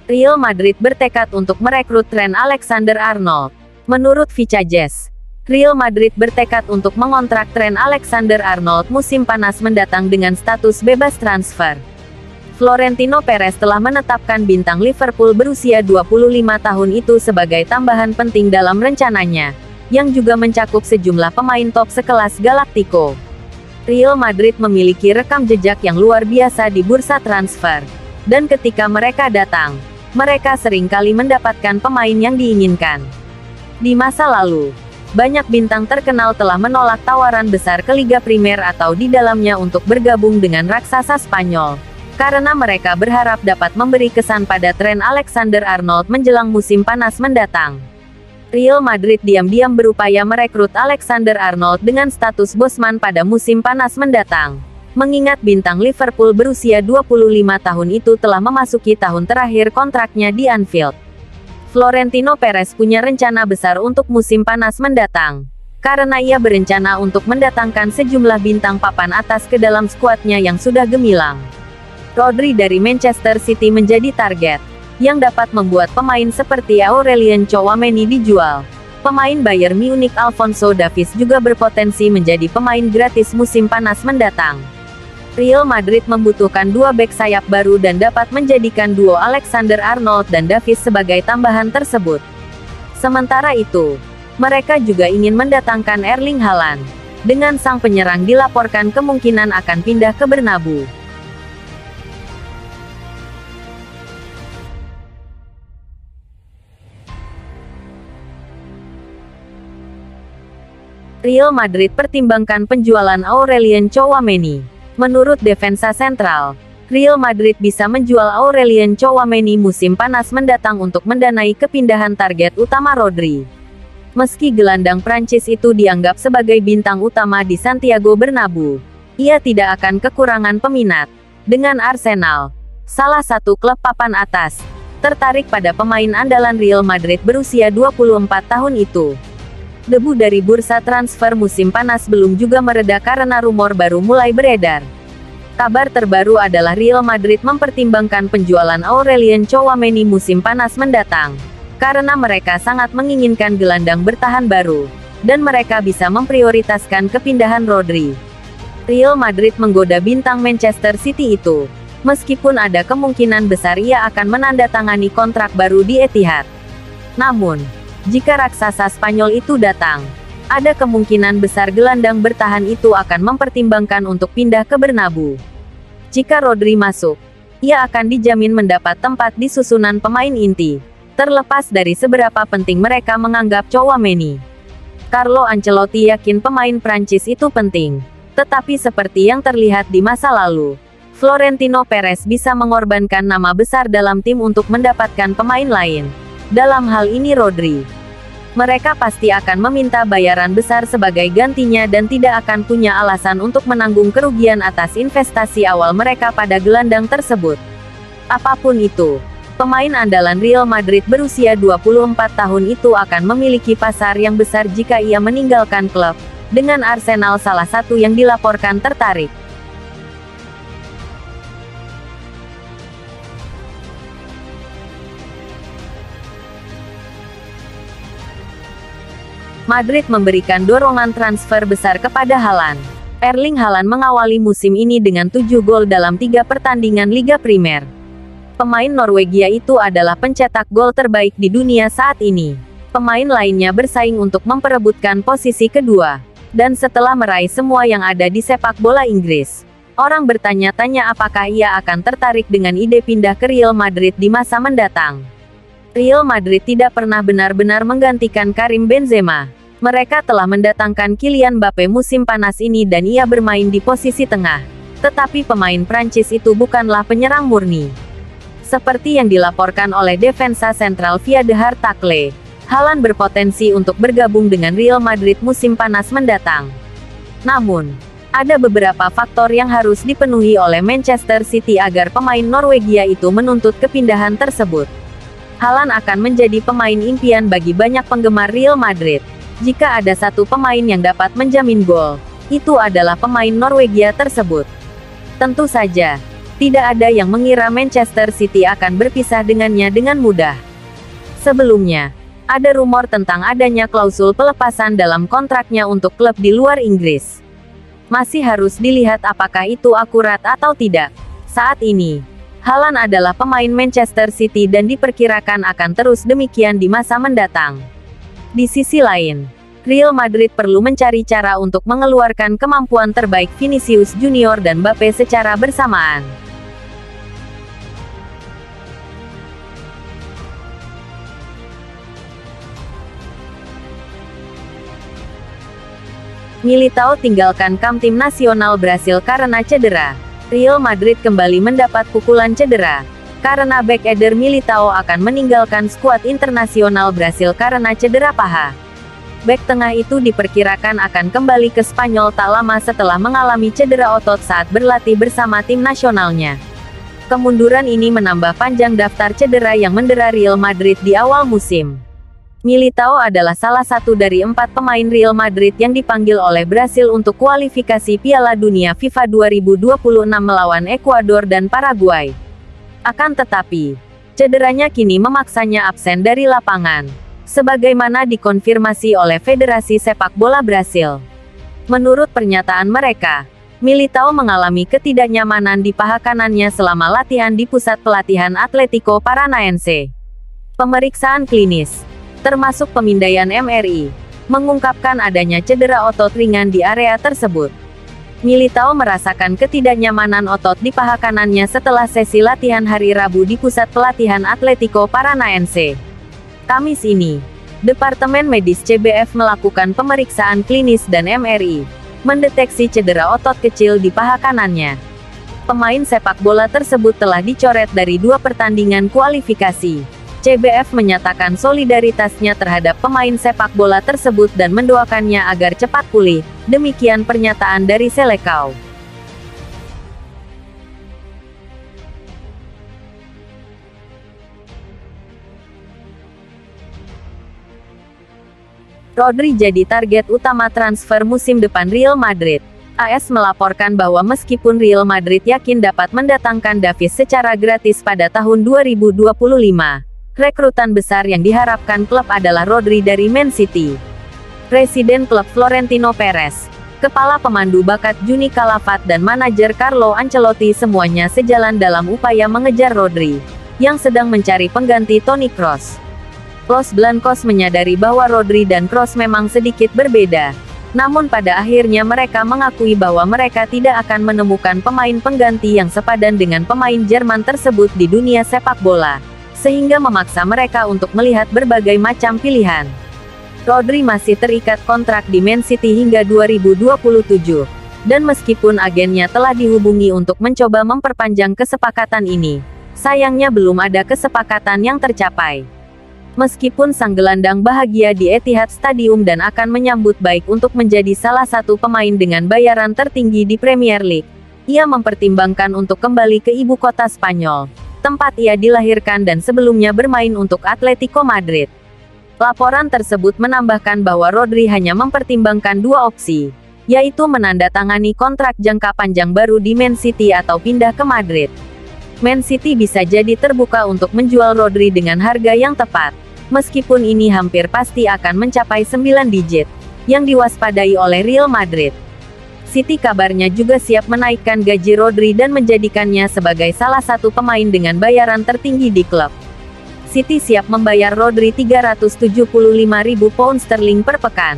Real Madrid bertekad untuk merekrut Trent Alexander-Arnold. Menurut Vicajes, Real Madrid bertekad untuk mengontrak Trent Alexander-Arnold musim panas mendatang dengan status bebas transfer. Florentino Perez telah menetapkan bintang Liverpool berusia 25 tahun itu sebagai tambahan penting dalam rencananya, yang juga mencakup sejumlah pemain top sekelas Galactico. Real Madrid memiliki rekam jejak yang luar biasa di bursa transfer, dan ketika mereka datang, mereka sering kali mendapatkan pemain yang diinginkan. Di masa lalu, banyak bintang terkenal telah menolak tawaran besar ke Liga Primer atau di dalamnya untuk bergabung dengan raksasa Spanyol, karena mereka berharap dapat memberi kesan pada Trent Alexander-Arnold menjelang musim panas mendatang. Real Madrid diam-diam berupaya merekrut Alexander-Arnold dengan status bosman pada musim panas mendatang, mengingat bintang Liverpool berusia 25 tahun itu telah memasuki tahun terakhir kontraknya di Anfield. Florentino Perez punya rencana besar untuk musim panas mendatang, karena ia berencana untuk mendatangkan sejumlah bintang papan atas ke dalam skuadnya yang sudah gemilang. Rodri dari Manchester City menjadi target, yang dapat membuat pemain seperti Aurelien Tchouaméni dijual. Pemain Bayern Munich Alphonso Davies juga berpotensi menjadi pemain gratis musim panas mendatang. Real Madrid membutuhkan dua bek sayap baru dan dapat menjadikan duo Alexander-Arnold dan Davies sebagai tambahan tersebut. Sementara itu, mereka juga ingin mendatangkan Erling Haaland, dengan sang penyerang dilaporkan kemungkinan akan pindah ke Bernabeu. Real Madrid pertimbangkan penjualan Aurelien Tchouaméni. Menurut Defensa Central, Real Madrid bisa menjual Aurelien Tchouaméni musim panas mendatang untuk mendanai kepindahan target utama Rodri. Meski gelandang Prancis itu dianggap sebagai bintang utama di Santiago Bernabeu, ia tidak akan kekurangan peminat. Dengan Arsenal, salah satu klub papan atas, tertarik pada pemain andalan Real Madrid berusia 24 tahun itu. Debu dari bursa transfer musim panas belum juga mereda karena rumor baru mulai beredar. Kabar terbaru adalah Real Madrid mempertimbangkan penjualan Aurelien Tchouaméni musim panas mendatang, karena mereka sangat menginginkan gelandang bertahan baru, dan mereka bisa memprioritaskan kepindahan Rodri. Real Madrid menggoda bintang Manchester City itu, meskipun ada kemungkinan besar ia akan menandatangani kontrak baru di Etihad. Namun, jika raksasa Spanyol itu datang, ada kemungkinan besar gelandang bertahan itu akan mempertimbangkan untuk pindah ke Bernabeu. Jika Rodri masuk, ia akan dijamin mendapat tempat di susunan pemain inti, terlepas dari seberapa penting mereka menganggap Tchouaméni. Carlo Ancelotti yakin pemain Prancis itu penting, tetapi seperti yang terlihat di masa lalu, Florentino Perez bisa mengorbankan nama besar dalam tim untuk mendapatkan pemain lain. Dalam hal ini Rodri. Mereka pasti akan meminta bayaran besar sebagai gantinya dan tidak akan punya alasan untuk menanggung kerugian atas investasi awal mereka pada gelandang tersebut. Apapun itu, pemain andalan Real Madrid berusia 24 tahun itu akan memiliki pasar yang besar jika ia meninggalkan klub, dengan Arsenal salah satu yang dilaporkan tertarik. Madrid memberikan dorongan transfer besar kepada Haaland. Erling Haaland mengawali musim ini dengan 7 gol dalam 3 pertandingan Liga Primer. Pemain Norwegia itu adalah pencetak gol terbaik di dunia saat ini. Pemain lainnya bersaing untuk memperebutkan posisi kedua. Dan setelah meraih semua yang ada di sepak bola Inggris, orang bertanya-tanya apakah ia akan tertarik dengan ide pindah ke Real Madrid di masa mendatang. Real Madrid tidak pernah benar-benar menggantikan Karim Benzema. Mereka telah mendatangkan Kylian Mbappé musim panas ini dan ia bermain di posisi tengah. Tetapi pemain Prancis itu bukanlah penyerang murni. Seperti yang dilaporkan oleh Defensa Central via The Article, Haaland berpotensi untuk bergabung dengan Real Madrid musim panas mendatang. Namun, ada beberapa faktor yang harus dipenuhi oleh Manchester City agar pemain Norwegia itu menuntut kepindahan tersebut. Haaland akan menjadi pemain impian bagi banyak penggemar Real Madrid. Jika ada satu pemain yang dapat menjamin gol, itu adalah pemain Norwegia tersebut. Tentu saja, Tidak ada yang mengira Manchester City akan berpisah dengannya dengan mudah. Sebelumnya, ada rumor tentang adanya klausul pelepasan dalam kontraknya untuk klub di luar Inggris. Masih harus dilihat apakah itu akurat atau tidak. Saat ini, Haaland adalah pemain Manchester City dan diperkirakan akan terus demikian di masa mendatang. Di sisi lain, Real Madrid perlu mencari cara untuk mengeluarkan kemampuan terbaik Vinicius Junior dan Mbappe secara bersamaan. Militao tinggalkan kamp tim nasional Brasil karena cedera. Real Madrid kembali mendapat pukulan cedera. Karena bek Eder Militao akan meninggalkan skuad internasional Brasil karena cedera paha. Bek tengah itu diperkirakan akan kembali ke Spanyol tak lama setelah mengalami cedera otot saat berlatih bersama tim nasionalnya. Kemunduran ini menambah panjang daftar cedera yang mendera Real Madrid di awal musim. Militao adalah salah satu dari 4 pemain Real Madrid yang dipanggil oleh Brasil untuk kualifikasi Piala Dunia FIFA 2026 melawan Ekuador dan Paraguay. Akan tetapi, cederanya kini memaksanya absen dari lapangan, sebagaimana dikonfirmasi oleh Federasi Sepak Bola Brasil. Menurut pernyataan mereka, Militao mengalami ketidaknyamanan di paha kanannya selama latihan di pusat pelatihan Atlético Paranaense. Pemeriksaan klinis, termasuk pemindaian MRI, mengungkapkan adanya cedera otot ringan di area tersebut. Militao merasakan ketidaknyamanan otot di paha kanannya setelah sesi latihan hari Rabu di pusat pelatihan Atlético Paranaense. Kamis ini, Departemen Medis CBF melakukan pemeriksaan klinis dan MRI, mendeteksi cedera otot kecil di paha kanannya. Pemain sepak bola tersebut telah dicoret dari 2 pertandingan kualifikasi. CBF menyatakan solidaritasnya terhadap pemain sepak bola tersebut dan mendoakannya agar cepat pulih. Demikian pernyataan dari Selecao. Rodri jadi target utama transfer musim depan Real Madrid. AS melaporkan bahwa meskipun Real Madrid yakin dapat mendatangkan Davies secara gratis pada tahun 2025, rekrutan besar yang diharapkan klub adalah Rodri dari Man City. Presiden klub Florentino Perez, kepala pemandu bakat Juni Calafat dan manajer Carlo Ancelotti semuanya sejalan dalam upaya mengejar Rodri, yang sedang mencari pengganti Toni Kroos. Los Blancos menyadari bahwa Rodri dan Kroos memang sedikit berbeda. Namun pada akhirnya mereka mengakui bahwa mereka tidak akan menemukan pemain pengganti yang sepadan dengan pemain Jerman tersebut di dunia sepak bola, sehingga memaksa mereka untuk melihat berbagai macam pilihan. Rodri masih terikat kontrak di Man City hingga 2027, dan meskipun agennya telah dihubungi untuk mencoba memperpanjang kesepakatan ini, sayangnya belum ada kesepakatan yang tercapai. Meskipun sang gelandang bahagia di Etihad Stadium dan akan menyambut baik untuk menjadi salah satu pemain dengan bayaran tertinggi di Premier League, ia mempertimbangkan untuk kembali ke ibu kota Spanyol, tempat ia dilahirkan dan sebelumnya bermain untuk Atletico Madrid. Laporan tersebut menambahkan bahwa Rodri hanya mempertimbangkan 2 opsi, yaitu menandatangani kontrak jangka panjang baru di Man City atau pindah ke Madrid. Man City bisa jadi terbuka untuk menjual Rodri dengan harga yang tepat, meskipun ini hampir pasti akan mencapai 9 digit, yang diwaspadai oleh Real Madrid. City kabarnya juga siap menaikkan gaji Rodri dan menjadikannya sebagai salah satu pemain dengan bayaran tertinggi di klub. City siap membayar Rodri 375.000 pound sterling per pekan.